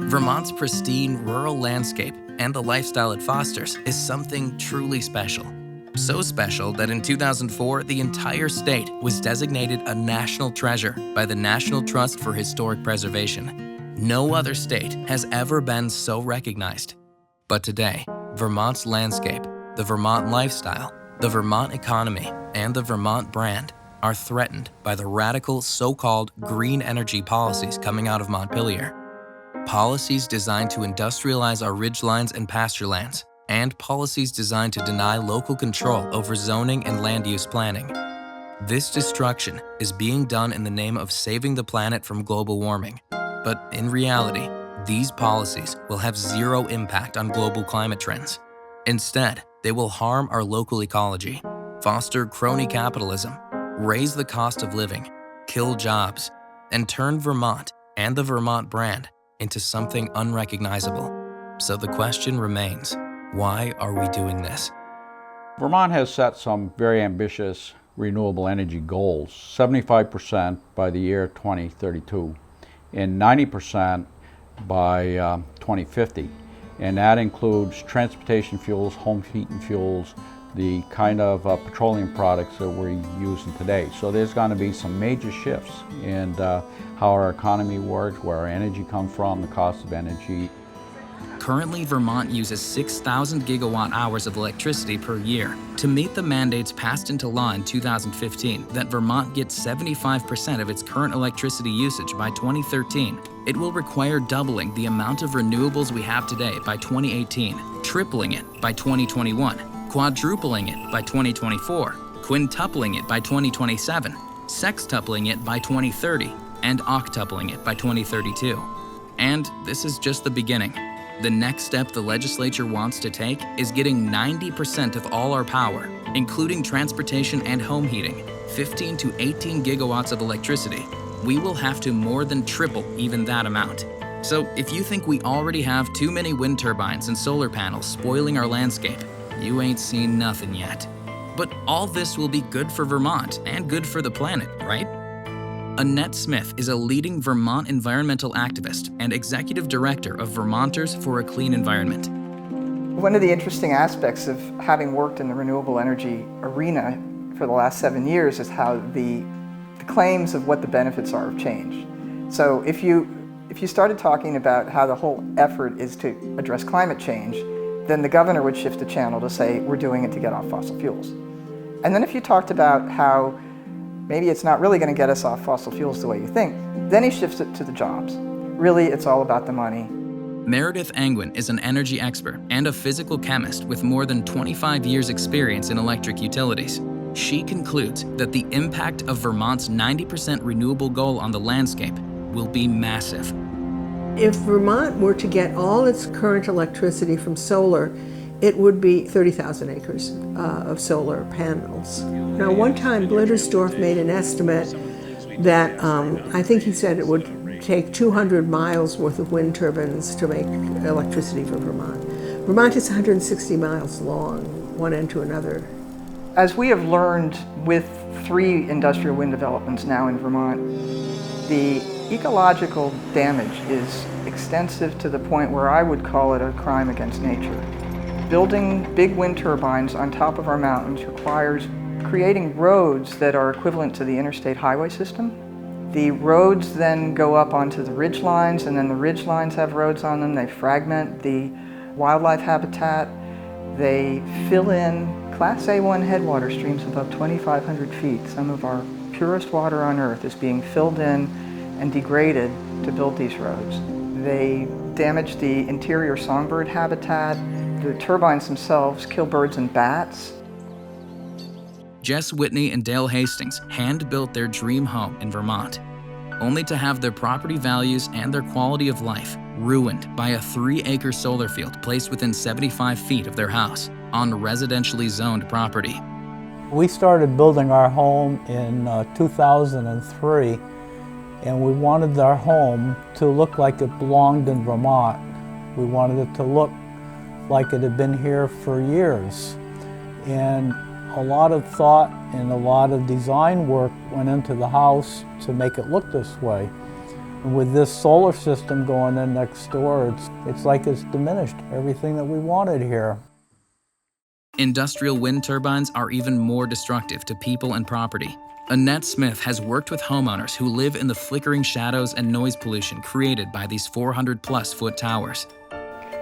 Vermont's pristine rural landscape and the lifestyle it fosters is something truly special. So special that in 2004, the entire state was designated a national treasure by the National Trust for Historic Preservation. No other state has ever been so recognized. But today, Vermont's landscape, the Vermont lifestyle, the Vermont economy, and the Vermont brand are threatened by the radical so-called green energy policies coming out of Montpelier. Policies designed to industrialize our ridgelines and pasture lands, and policies designed to deny local control over zoning and land use planning. This destruction is being done in the name of saving the planet from global warming. But in reality, these policies will have zero impact on global climate trends. Instead, they will harm our local ecology, foster crony capitalism, raise the cost of living, kill jobs, and turn Vermont and the Vermont brand into something unrecognizable. So the question remains, why are we doing this? Vermont has set some very ambitious renewable energy goals, 75% by the year 2032 and 90% by 2050. And that includes transportation fuels, home heating fuels, the kind of petroleum products that we're using today. So there's going to be some major shifts in how our economy works, where our energy comes from, the cost of energy. Currently, Vermont uses 6,000 gigawatt hours of electricity per year. To meet the mandates passed into law in 2015 that Vermont gets 75% of its current electricity usage by 2013, it will require doubling the amount of renewables we have today by 2018, tripling it by 2021, quadrupling it by 2024, quintupling it by 2027, sextupling it by 2030, and octupling it by 2032. And this is just the beginning. The next step the legislature wants to take is getting 90% of all our power, including transportation and home heating, 15 to 18 gigawatts of electricity. We will have to more than triple even that amount. So if you think we already have too many wind turbines and solar panels spoiling our landscape, you ain't seen nothing yet. But all this will be good for Vermont and good for the planet, right? Annette Smith is a leading Vermont environmental activist and executive director of Vermonters for a Clean Environment. One of the interesting aspects of having worked in the renewable energy arena for the last 7 years is how the claims of what the benefits are have changed. So if you started talking about how the whole effort is to address climate change, then the governor would shift the channel to say, we're doing it to get off fossil fuels. And then if you talked about how maybe it's not really going to get us off fossil fuels the way you think, then he shifts it to the jobs. Really, it's all about the money. Meredith Angwin is an energy expert and a physical chemist with more than 25 years' experience in electric utilities. She concludes that the impact of Vermont's 90% renewable goal on the landscape will be massive. If Vermont were to get all its current electricity from solar, it would be 30,000 acres of solar panels. Now, one time Blittersdorf made an estimate that I think he said it would take 200 miles worth of wind turbines to make electricity for Vermont. Vermont is 160 miles long, one end to another. As we have learned with 3 industrial wind developments now in Vermont, the ecological damage is extensive to the point where I would call it a crime against nature. Building big wind turbines on top of our mountains requires creating roads that are equivalent to the interstate highway system. The roads then go up onto the ridge lines, and then the ridge lines have roads on them. They fragment the wildlife habitat. They fill in Class A1 headwater streams above 2,500 feet. Some of our purest water on Earth is being filled in and degraded to build these roads. They damage the interior songbird habitat. The turbines themselves kill birds and bats. Jess Whitney and Dale Hastings hand-built their dream home in Vermont, only to have their property values and their quality of life ruined by a 3-acre solar field placed within 75 feet of their house on residentially zoned property. We started building our home in 2003, and we wanted our home to look like it belonged in Vermont. We wanted it to look like it had been here for years. And a lot of thought and a lot of design work went into the house to make it look this way. With this solar system going in next door, it's like it's diminished everything that we wanted here. Industrial wind turbines are even more destructive to people and property. Annette Smith has worked with homeowners who live in the flickering shadows and noise pollution created by these 400-plus foot towers.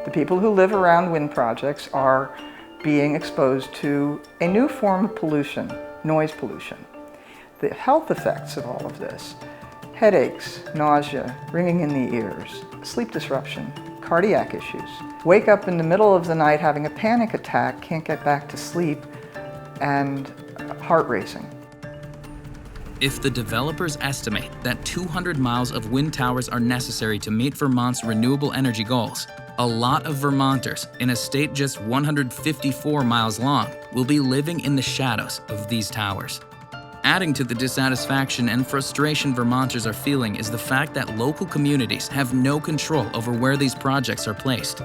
The people who live around wind projects are being exposed to a new form of pollution, noise pollution. The health effects of all of this: headaches, nausea, ringing in the ears, sleep disruption, cardiac issues. Wake up in the middle of the night having a panic attack, can't get back to sleep, and heart racing. If the developers estimate that 200 miles of wind towers are necessary to meet Vermont's renewable energy goals, a lot of Vermonters in a state just 154 miles long will be living in the shadows of these towers. Adding to the dissatisfaction and frustration Vermonters are feeling is the fact that local communities have no control over where these projects are placed.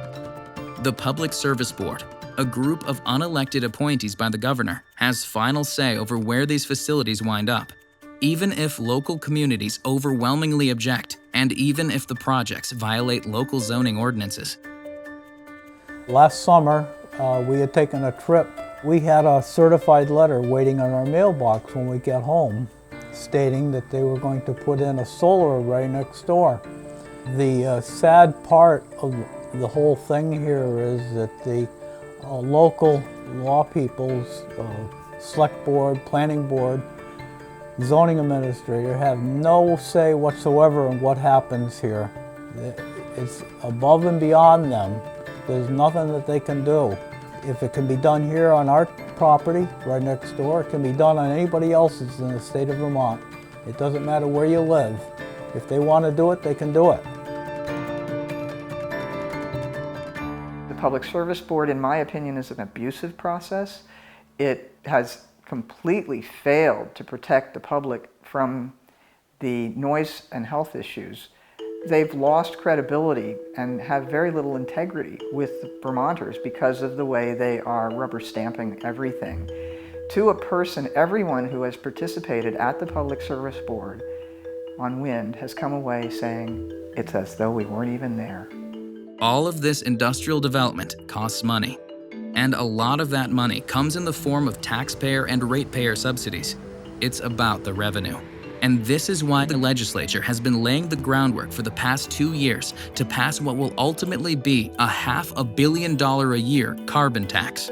The Public Service Board, a group of unelected appointees by the governor, has final say over where these facilities wind up, even if local communities overwhelmingly object, and even if the projects violate local zoning ordinances. Last summer, we had taken a trip. We had a certified letter waiting on our mailbox when we get home, stating that they were going to put in a solar array next door. The sad part of the whole thing here is that the local law people's select board, planning board, zoning administrator have no say whatsoever in what happens here. It's above and beyond them. There's nothing that they can do. If it can be done here on our property, right next door, it can be done on anybody else's in the state of Vermont. It doesn't matter where you live. If they want to do it, they can do it. The Public Service Board, in my opinion, is an abusive process. It has completely failed to protect the public from the noise and health issues. They've lost credibility and have very little integrity with Vermonters because of the way they are rubber stamping everything. To a person, everyone who has participated at the Public Service Board on wind has come away saying it's as though we weren't even there. All of this industrial development costs money, and a lot of that money comes in the form of taxpayer and ratepayer subsidies. It's about the revenue. And this is why the legislature has been laying the groundwork for the past 2 years to pass what will ultimately be a $500 million a year carbon tax.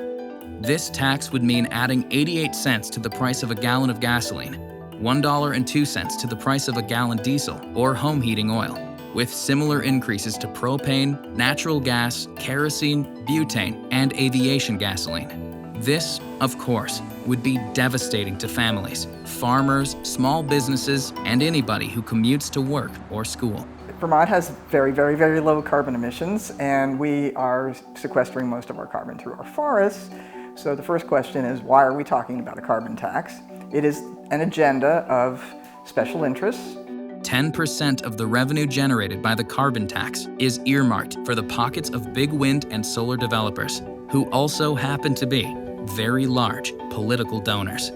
This tax would mean adding 88 cents to the price of a gallon of gasoline, $1.02 to the price of a gallon diesel or home heating oil, with similar increases to propane, natural gas, kerosene, butane, and aviation gasoline. This, of course, would be devastating to families, farmers, small businesses, and anybody who commutes to work or school. Vermont has very, very, very low carbon emissions, and we are sequestering most of our carbon through our forests. So the first question is, why are we talking about a carbon tax? It is an agenda of special interests. 10% of the revenue generated by the carbon tax is earmarked for the pockets of big wind and solar developers, who also happen to be very large political donors.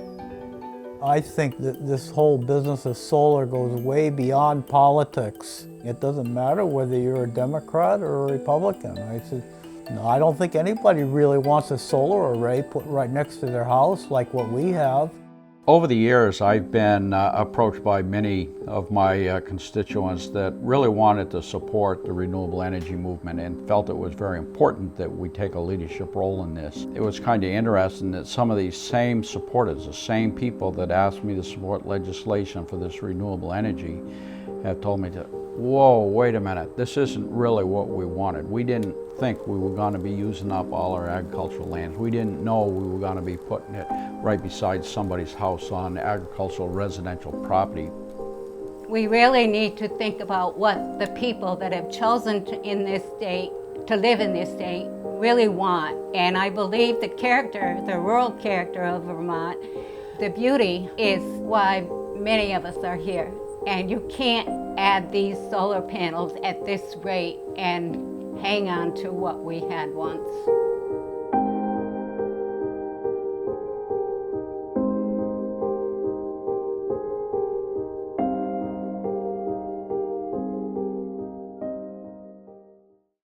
I think that this whole business of solar goes way beyond politics. It doesn't matter whether you're a Democrat or a Republican. I don't think anybody really wants a solar array put right next to their house like what we have. Over the years, I've been approached by many of my constituents that really wanted to support the renewable energy movement and felt it was very important that we take a leadership role in this. It was kind of interesting that some of these same supporters, the same people that asked me to support legislation for this renewable energy, have told me to, whoa, wait a minute, this isn't really what we wanted. We didn't think we were going to be using up all our agricultural lands. We didn't know we were going to be putting it right beside somebody's house on agricultural residential property. We really need to think about what the people that have chosen in this state to live in this state really want. And I believe the character, the rural character of Vermont, the beauty is why many of us are here. And you can't add these solar panels at this rate and hang on to what we had once.